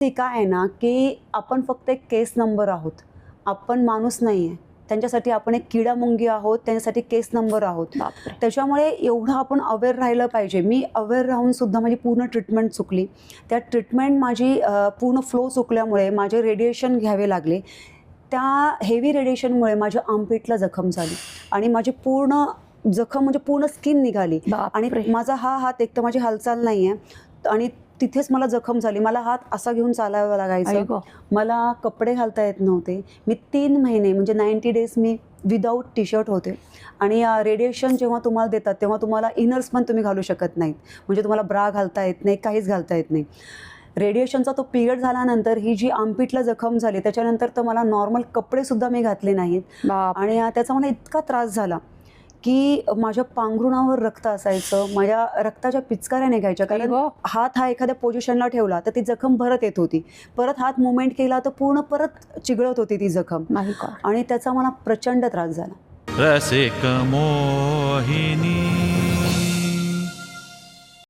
ते काय आहे ना, की आपण फक्त एक केस नंबर आहोत. आपण माणूस नाही आहे. त्यांच्यासाठी आपण एक किडामुंगी आहोत, त्यांच्यासाठी केस नंबर आहोत. बापरे! त्याच्यामुळे एवढं आपण अवेअर राहिलं पाहिजे. मी अवेअर राहून सुद्धा माझी पूर्ण ट्रीटमेंट चुकली. त्या ट्रीटमेंट माझी पूर्ण फ्लो चुकल्यामुळे माझे रेडिएशन घ्यावे लागले. त्या हेवी रेडिएशनमुळे माझ्या आर्मपिटला जखम झाली आणि माझी पूर्ण जखम म्हणजे पूर्ण स्किन निघाली आणि बापरे! माझा हा हात एक तर माझी हालचाल नाही आहे आणि तिथेच मला जखम झाली. मला हात असा घेऊन चालावं आई लागायचं. गं! मला कपडे घालता येत नव्हते. मी 3 महिने म्हणजे 90 डेज मी विदाऊट टी शर्ट होते आणि रेडिएशन जेव्हा तुम्हाला देतात तेव्हा तुम्हाला इनर्स पण तुम्ही घालू शकत नाहीत. म्हणजे तुम्हाला ब्रा घालता येत नाही, काहीच घालता येत नाही. रेडिएशनचा तो पिरियड झाल्यानंतर ही जी आर्मपिटला जखम झाली त्याच्यानंतर तर मला नॉर्मल कपडेसुद्धा मी घातले नाहीत बापरे! आणि त्याचा मला इतका त्रास झाला की माझ्या पांघरुणावर रक्त असायचं. माझ्या रक्ताच्या पिचकाऱ्या निघायच्या आई कारण गं! हात हा एखाद्या पोझिशनला ठेवला तर ती जखम भरत येत होती. परत हात मुवमेंट केला तर पूर्ण परत चिघळत होती ती जखम नाही का? आणि त्याचा मला प्रचंड त्रास झाला. रसिक मोही